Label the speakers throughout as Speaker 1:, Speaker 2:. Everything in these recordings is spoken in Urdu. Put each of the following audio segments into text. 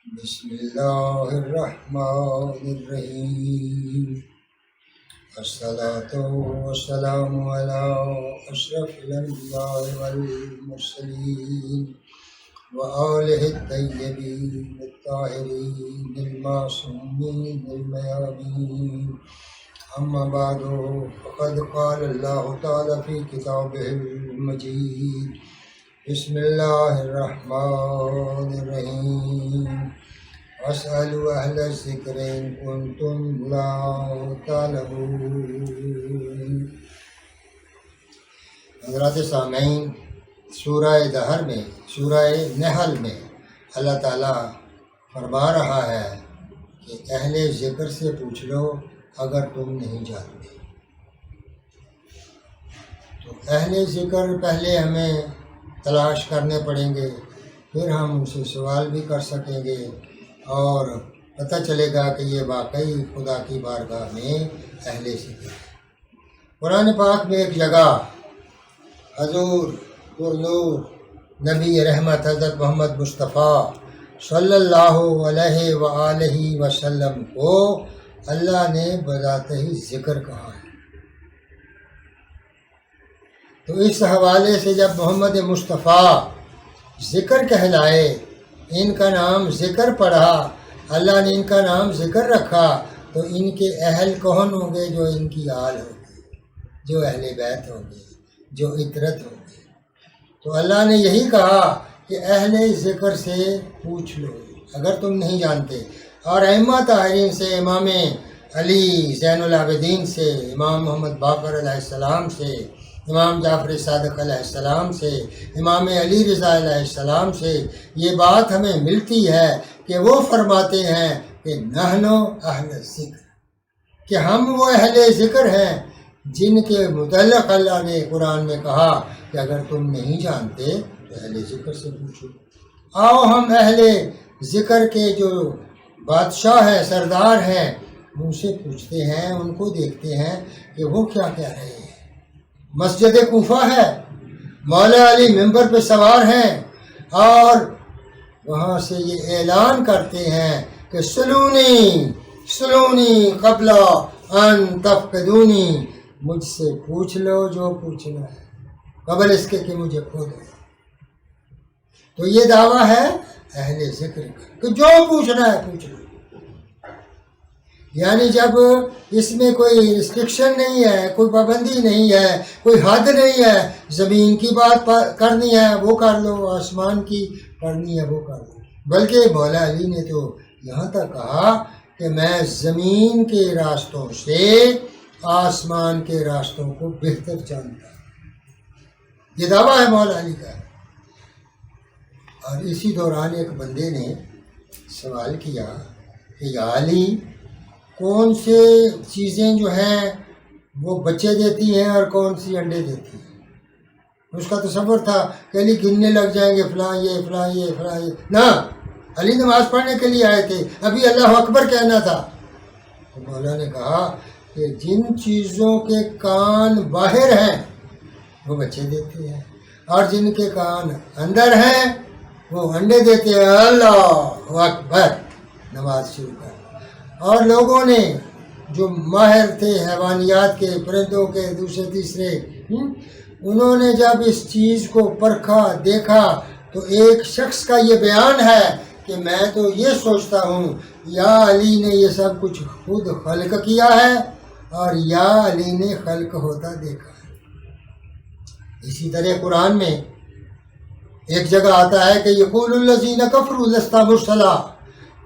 Speaker 1: بسم اللہ الرحمن الرحیم الصلاۃ والسلام علی اشرف الانبیاء والمرسلین وآلہ الطیبین الطاہرین المعصومین الميامین اما بعد فقد قال اللہ تعالی فی کتابہ المجید بسم اللہ الرحمن الرحیم واسألوا اہل الذکر ان کنتم لا تعلمون۔ حضرات سامعین، سورہ دہر میں، سورہ نحل میں اللہ تعالیٰ فرما رہا ہے کہ اہل ذکر سے پوچھ لو اگر تم نہیں جانتے۔ تو اہل ذکر پہلے ہمیں تلاش کرنے پڑیں گے، پھر ہم ان سے سوال بھی کر سکیں گے اور پتہ چلے گا کہ یہ واقعی خدا کی بارگاہ میں اہل ذکر ہے۔ قرآن پاک میں ایک جگہ حضور نور نبی رحمت حضرت محمد مصطفیٰ صلی اللہ علیہ وآلہ وسلم کو اللہ نے بذات ہی ذکر کہا ہے۔ تو اس حوالے سے جب محمد مصطفیٰ ذکر کہلائے، ان کا نام ذکر پڑھا، اللہ نے ان کا نام ذکر رکھا، تو ان کے اہل کون ہوں گے؟ جو ان کی آل ہوں گے، جو اہل بیت ہوں گے، جو عطرت ہوں گے۔ تو اللہ نے یہی کہا کہ اہل ذکر سے پوچھ لو اگر تم نہیں جانتے۔ اور ائمہ طاہرین سے، امام علی زین العابدین سے، امام محمد باقر علیہ السلام سے، امام جعفر صادق علیہ السلام سے، امام علی رضا علیہ السلام سے یہ بات ہمیں ملتی ہے کہ وہ فرماتے ہیں کہ نحن اہل ذکر، کہ ہم وہ اہل ذکر ہیں جن کے متعلق اللہ نے قرآن میں کہا کہ اگر تم نہیں جانتے تو اہل ذکر سے پوچھو۔ آؤ ہم اہل ذکر کے جو بادشاہ ہیں، سردار ہیں، ان سے پوچھتے ہیں، ان کو دیکھتے ہیں کہ وہ کیا کہہ رہے ہیں۔ مسجد کوفہ ہے، مولا علی ممبر پہ سوار ہیں اور وہاں سے یہ اعلان کرتے ہیں کہ سلونی قبل ان تفقدونی، مجھ سے پوچھ لو جو پوچھنا ہے قبل اس کے کہ مجھے کھو دو۔ تو یہ دعویٰ ہے اہل ذکر کا کہ جو پوچھنا ہے پوچھ لو، یعنی جب اس میں کوئی ریسٹرکشن نہیں ہے، کوئی پابندی نہیں ہے، کوئی حد نہیں ہے، زمین کی بات کرنی ہے وہ کر لو، آسمان کی کرنی ہے وہ کر لو۔ بلکہ مولا علی نے تو یہاں تک کہا کہ میں زمین کے راستوں سے آسمان کے راستوں کو بہتر جانتا ہوں۔ یہ دعویٰ ہے مولا علی کا۔ اور اسی دوران ایک بندے نے سوال کیا کہ یا علی، کون سے چیزیں جو ہیں وہ بچے دیتی ہیں اور کون سی انڈے دیتی ہیں؟ اس کا تصور تھا کہ علی گننے لگ جائیں گے، فلاں یہ فلاں یہ فلاں یہ۔ نہ، علی نماز پڑھنے کے لیے آئے تھے، ابھی اللہ اکبر کہنا تھا۔ تو مولا نے کہا کہ جن چیزوں کے کان باہر ہیں وہ بچے دیتے ہیں، اور جن کے کان اندر ہیں وہ انڈے دیتے ہیں۔ اللہ اکبر، نماز شروع کر۔ اور لوگوں نے جو ماہر تھے حیوانیات کے، پرندوں کے، دوسرے تیسرے، انہوں نے جب اس چیز کو پرکھا، دیکھا، تو ایک شخص کا یہ بیان ہے کہ میں تو یہ سوچتا ہوں یا علی نے یہ سب کچھ خود خلق کیا ہے اور یا علی نے خلق ہوتا دیکھا ہے۔ اسی طرح قرآن میں ایک جگہ آتا ہے کہ یقول الذین کفروا لست مرسلا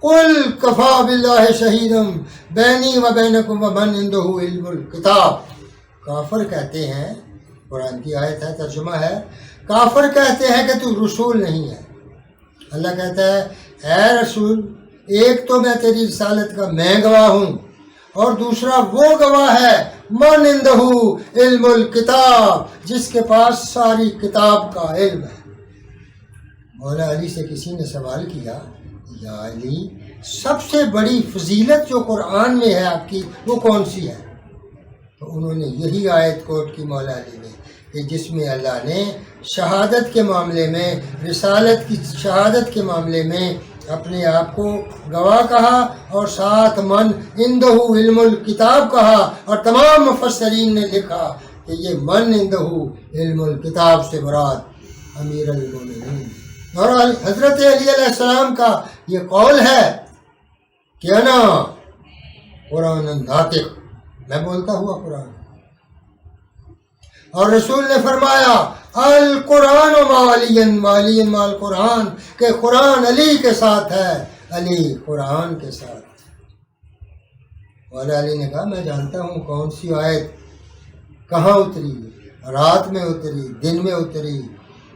Speaker 1: قل کفا باللہ شہیدا بینی و بینکم ومن عنده علم الکتاب۔ کافر کہتے ہیں، قرآن کی آیت ہے، ترجمہ ہے، کافر کہتے ہیں کہ تو رسول نہیں ہے۔ اللہ کہتا ہے اے رسول، ایک تو میں تیری رسالت کا میں گواہ ہوں، اور دوسرا وہ گواہ ہے من عنده علم الکتاب، جس کے پاس ساری کتاب کا علم ہے۔ مولا علی سے کسی نے سوال کیا، یا علی، سب سے بڑی فضیلت جو قرآن میں ہے آپ کی وہ کون سی ہے؟ تو انہوں نے یہی آیت کوٹ کی مولا علی نے کہ جس میں اللہ نے شہادت کے معاملے میں، رسالت کی شہادت کے معاملے میں اپنے آپ کو گواہ کہا اور ساتھ من عندہ علم الکتاب کہا، اور تمام مفسرین نے لکھا کہ یہ من عندہ علم الکتاب سے مراد امیر المومنین اور حضرت علی علیہ السلام کا یہ قول ہے کہ انا قرآن ناطق، میں بولتا ہوا قرآن. اور رسول نے فرمایا القرآن علی مال قرآن، کہ قرآن علی کے ساتھ ہے، علی قرآن کے ساتھ. مولا علی نے کہا میں جانتا ہوں کون سی آیت کہاں اتری، رات میں اتری، دن میں اتری،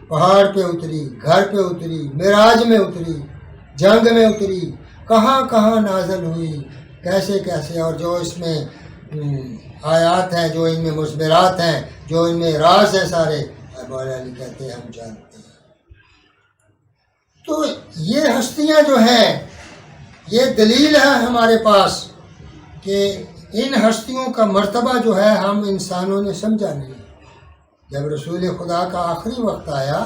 Speaker 1: پہاڑ پہ اتری، گھر پہ اتری، معراج میں اتری، جنگ میں اتری، کہاں کہاں نازل ہوئی، کیسے کیسے، اور جو اس میں آیات ہیں، جو ان میں مثمرات ہیں، جو ان میں راز ہیں سارے، مولا علی کہتے ہیں ہم جانتے ہیں. تو یہ ہستیاں جو ہیں، یہ دلیل ہے ہمارے پاس کہ ان ہستیوں کا مرتبہ جو ہے ہم انسانوں نے سمجھا نہیں. جب رسول خدا کا آخری وقت آیا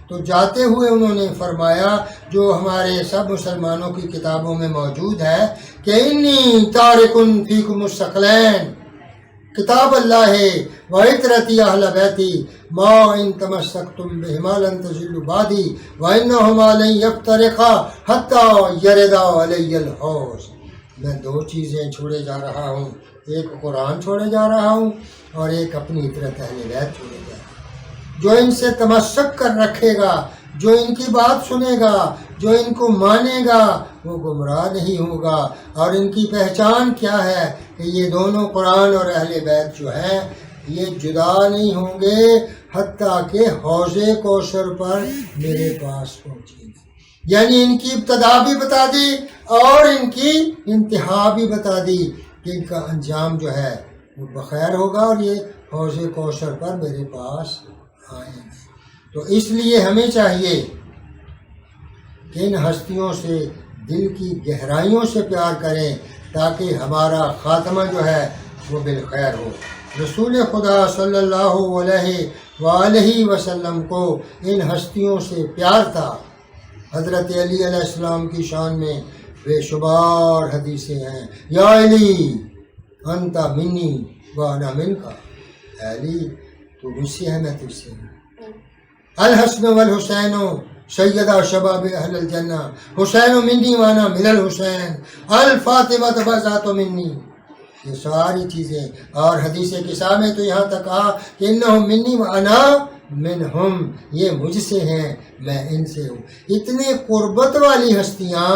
Speaker 1: تو جاتے ہوئے انہوں نے فرمایا جو ہمارے سب مسلمانوں کی کتابوں میں موجود ہے کہ انی تارکن فیکم الثقلین، کتاب اللہ وعطرتی اہل بیتی ما ان تمسکتم بہما لن تضلوا بعدی وانہما لن یفترقا حتی یردا علی الحوض. میں دو چیزیں چھوڑے جا رہا ہوں، ایک قرآن چھوڑے جا رہا ہوں اور ایک اپنی عطرت اہل بیت چھوڑے جا رہا ہوں. جو ان سے تمسک کر رکھے گا، جو ان کی بات سنے گا، جو ان کو مانے گا، وہ گمراہ نہیں ہوگا. اور ان کی پہچان کیا ہے کہ یہ دونوں قرآن اور اہل بیت جو ہیں یہ جدا نہیں ہوں گے حتیٰ کہ حوض کوثر پر میرے پاس پہنچیں گے. یعنی ان کی ابتدا بھی بتا دی اور ان کی انتہا بھی بتا دی کہ ان کا انجام جو ہے وہ بخیر ہوگا اور یہ حوض کوثر پر میرے پاس آئیں گے. تو اس لیے ہمیں چاہیے کہ ان ہستیوں سے دل کی گہرائیوں سے پیار کریں تاکہ ہمارا خاتمہ جو ہے وہ بالخیر ہو. رسول خدا صلی اللہ علیہ وآلہ وسلم کو ان ہستیوں سے پیار تھا. حضرت علی علیہ السلام کی شان میں بے شمار حدیثیں ہیں. یا علی انت منی وانا منکا، علی تو مجھ سے ہے میں تجھ سے ہوں. الحسن والحسین سیدہ شباب اہل الجنہ، حسین منی وانا من الحسین، الفاطمہ بذات منی. یہ ساری چیزیں، اور حدیث کسا میں تو یہاں تک کہا کہ انہم منی وانا منہم، یہ مجھ سے ہیں میں ان سے ہوں. اتنی قربت والی ہستیاں،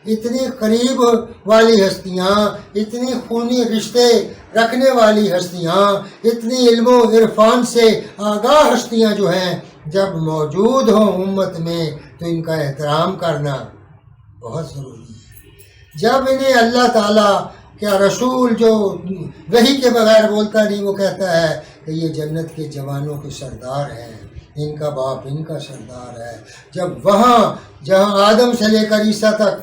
Speaker 1: اتنی قریب والی ہستیاں، اتنی خونی رشتے رکھنے والی ہستیاں، اتنی علم و عرفان سے آگاہ ہستیاں جو ہیں جب موجود ہوں امت میں تو ان کا احترام کرنا بہت ضروری ہے. جب انہیں اللہ تعالیٰ کیا رسول جو وحی کے بغیر بولتا نہیں وہ کہتا ہے کہ یہ جنت کے جوانوں کے سردار ہیں، ان کا باپ ان کا سردار ہے. جب وہاں جہاں آدم سے لے کر عیسیٰ تک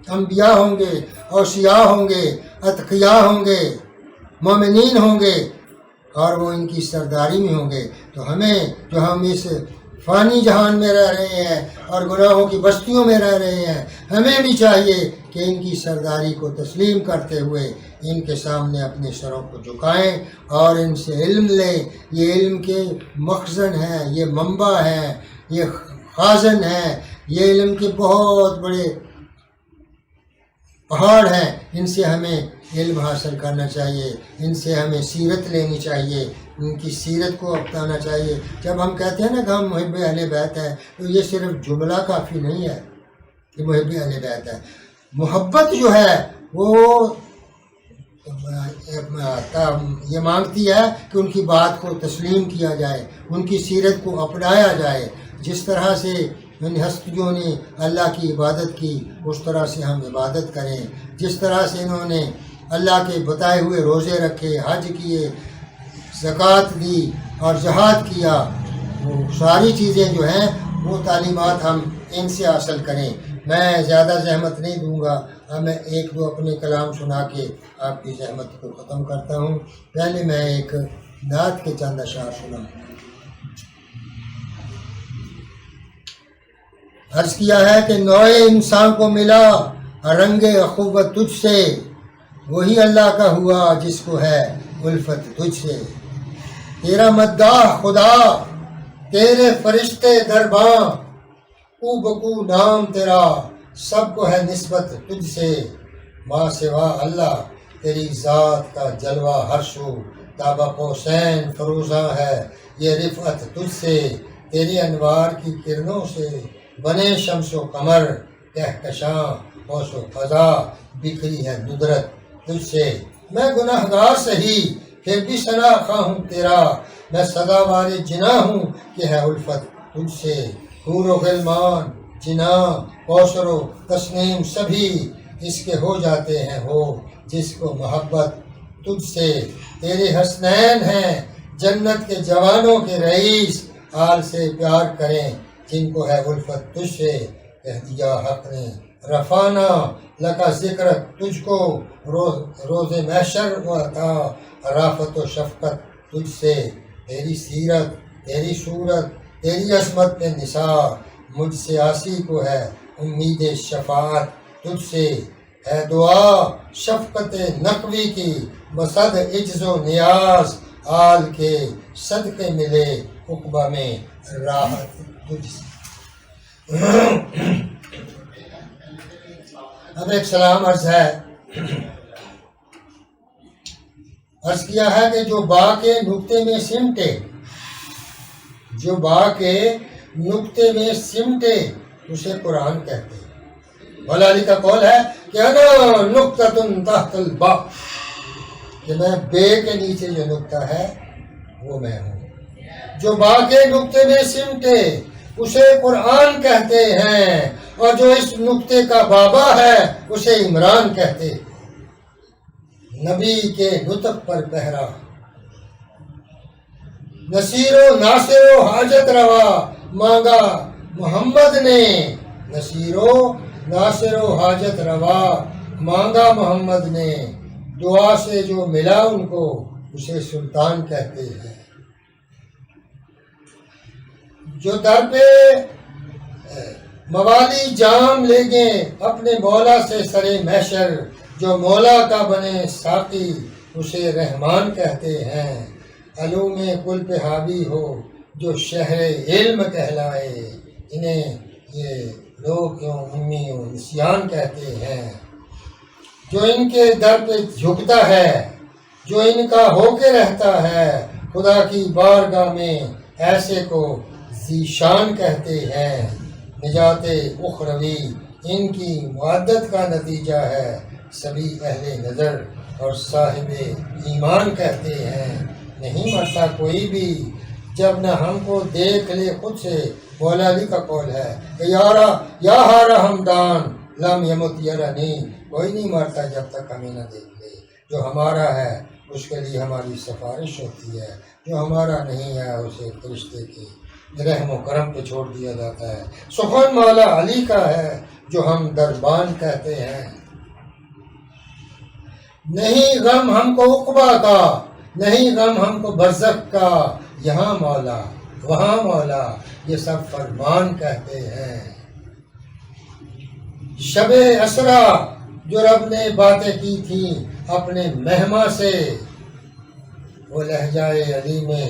Speaker 1: انبیاء ہوں گے، اوصیاء ہوں گے، اتقیاء ہوں گے، مومنین ہوں گے اور وہ ان کی سرداری میں ہوں گے، تو ہمیں جو ہم اس فانی جہان میں رہ رہے ہیں اور گناہوں کی بستیوں میں رہ رہے ہیں، ہمیں بھی چاہیے کہ ان کی سرداری کو تسلیم کرتے ہوئے ان کے سامنے اپنے سروں کو جھکائیں اور ان سے علم لیں. یہ علم کے مخزن ہیں، یہ منبع ہیں، یہ خازن ہیں، یہ علم کے بہت بڑے پہاڑ ہیں. ان سے ہمیں علم حاصل کرنا چاہیے، ان سے ہمیں سیرت لینی چاہیے، ان کی سیرت کو اپنانا چاہیے. جب ہم کہتے ہیں نا کہ ہم محب اہل بیت ہیں تو یہ صرف جملہ کافی نہیں ہے کہ محب اہل بیت ہے. محبت جو ہے وہ یہ مانگتی ہے کہ ان کی بات کو تسلیم کیا جائے، ان کی سیرت کو اپنایا جائے. جس طرح سے ان ہستیوں نے اللہ کی عبادت کی اس طرح سے ہم عبادت کریں. جس طرح سے انہوں نے اللہ کے بتائے ہوئے روزے رکھے، حج کیے، زکوٰۃ دی اور جہاد کیا، وہ ساری چیزیں جو ہیں وہ تعلیمات ہم ان سے حاصل کریں. میں زیادہ زحمت نہیں دوں گا، اب میں ایک دو اپنے کلام سنا کے آپ کی زحمت کو ختم کرتا ہوں. پہلے میں ایک نعت کے چند اشعار سناؤں. عرض کیا ہے کہ نوع انسان کو ملا رنگ اخوت تجھ سے، وہی اللہ کا ہوا جس کو ہے الفت تجھ سے۔ تیرا مداح خدا، تیرے فرشتے درباں، کو بکو نام تیرا، سب کو ہے نسبت تجھ سے۔ ما سوا اللہ تیری ذات کا جلوہ ہر شو، تابہ قوسین فروزاں ہے یہ رفعت تجھ سے۔ تیری انوار کی کرنوں سے بنے شمس و قمر، کہکشاں قوس و قزا، بکھری ہے ندرت تجھ سے۔ میں گناہ گار سہی پھر بھی ثنا خواہ ہوں تیرا، میں سزاوار جناح ہوں کہ ہے الفت تجھ سے۔ حور و غلمان، جناح، کوثر و تسنیم سبھی اس کے ہو جاتے ہیں ہو جس کو محبت تجھ سے۔ تیرے حسنین ہیں جنت کے جوانوں کے رئیس، آل سے پیار کریں جن کو ہے الفت تجھ سے۔ کہہ دیا حق نے رفانہ لکا ذکر تجھ کو، روز محشر و عطا رافت و شفقت تجھ سے۔ تیری سیرت، تیری صورت، تیری عظمت پہ نثار، مجھ سے آسی کو ہے امید شفاعت تجھ سے۔ ہے دعا شفقت نقوی کی بصد عجز و نیاز، آل کے صدقے ملے عقبہ میں راحت تجھ سے۔ اب ایک سلام عرض ہے، عرض کیا ہے کہ جو با کے نقطے میں سمٹے، جو با کے نقطے میں سمٹے اسے قرآن کہتے ہیں۔ مولا علی کا قول ہے کہ انا نقطۃ تحت الباء، کہ میں بے کے نیچے جو نقطہ ہے وہ میں ہوں۔ جو با کے نقطے میں سمٹے اسے قرآن کہتے ہیں، اور جو اس نقطے کا بابا ہے اسے عمران کہتے ہیں۔ نبی کے نطق پر پہرا، نصیر و ناصر و حاجت روا مانگا محمد نے، نصیر و ناصر و حاجت روا مانگا محمد نے، دعا سے جو ملا ان کو اسے سلطان کہتے ہیں۔ جو در پہ موالی جام لے گے اپنے مولا سے سرے محشر، جو مولا کا بنے ساقی اسے رحمان کہتے ہیں۔ علوم کل پہ حاوی ہو جو شہر علم کہلائے، انہیں یہ لوگ کیوں امی و نسیان کہتے ہیں۔ جو ان کے در پہ جھکتا ہے، جو ان کا ہو کے رہتا ہے، خدا کی بارگاہ میں ایسے کو ذیشان کہتے ہیں۔ نجات اخروی ان کی معدت کا نتیجہ ہے، سبھی اہل نظر اور صاحب ایمان کہتے ہیں۔ نہیں مرتا کوئی بھی جب نہ ہم کو دیکھ لے خود سے، مولا علی کا قول ہے کہ یا ہارا ہمدان لم یمت یرانی، کوئی نہیں مرتا جب تک ہمیں نہ دیکھ لے۔ جو ہمارا ہے اس کے لیے ہماری سفارش ہوتی ہے، جو ہمارا نہیں ہے اسے فرشتے کی رحم و کرم پہ چھوڑ دیا جاتا ہے۔ سخن مولا علی کا ہے جو ہم دربان کہتے ہیں۔ نہیں غم ہم کو عقبہ کا، نہیں غم ہم کو برزخ کا، یہاں مولا وہاں مولا یہ سب فرمان کہتے ہیں۔ شب اسرا جو رب نے باتیں کی تھی اپنے مہما سے، وہ لہجہ علی میں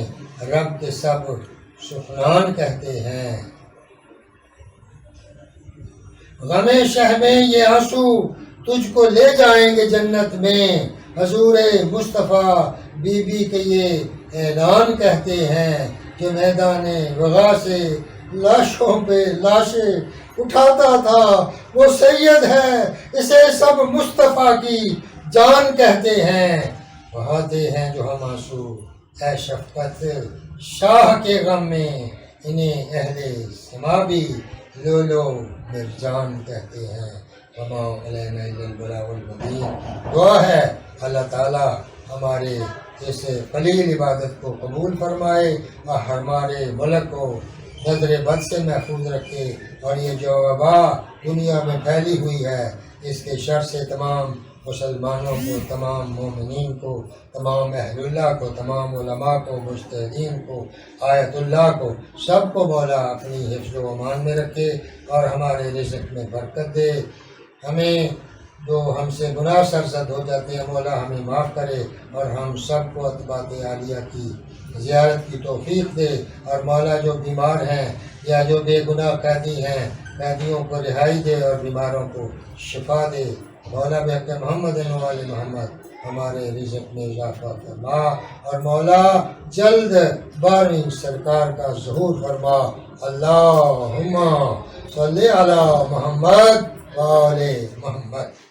Speaker 1: رب کے سب سخنان کہتے ہیں۔ غم شہ میں یہ آنسو تجھ کو لے جائیں گے جنت میں، حضور مصطفیٰ بی بی کے یہ اعلان کہتے ہیں کہ میدان وغا سے لاشوں پہ لاشیں اٹھاتا تھا وہ سید ہے، اسے سب مصطفیٰ کی جان کہتے ہیں۔ بہاتے ہیں جو ہم آنسو اے شفقت شاہ کے غم میں، انہیں اہل سما بھی لو لو مرجان کہتے ہیں۔ وما علینا الا البلاغ المبین۔ دعا ہے اللہ تعالیٰ ہمارے اس قلیل عبادت کو قبول فرمائے اور ہمارے ملک کو نظر بد سے محفوظ رکھے، اور یہ جو وبا دنیا میں پھیلی ہوئی ہے اس کے شر سے تمام مسلمانوں کو، تمام مومنین کو، تمام اہل اللہ کو، تمام علماء کو، مجتہدین کو، آیت اللہ کو، سب کو مولا اپنی حفظ و امان میں رکھے اور ہمارے رزق میں برکت دے. ہمیں جو ہم سے گناہ سرزد ہو جاتے ہیں مولا ہمیں معاف کرے اور ہم سب کو اتباعِ عالیہ کی زیارت کی توفیق دے. اور مولا جو بیمار ہیں یا جو بے گناہ قیدی ہیں، قیدیوں کو رہائی دے اور بیماروں کو شفا دے. مولا بحق محمد وآل محمد ہمارے رزق میں اضافہ فرما اور مولا جلد 12ویں سرکار کا ظہور فرما. اللہم صلی علی محمد وآل محمد.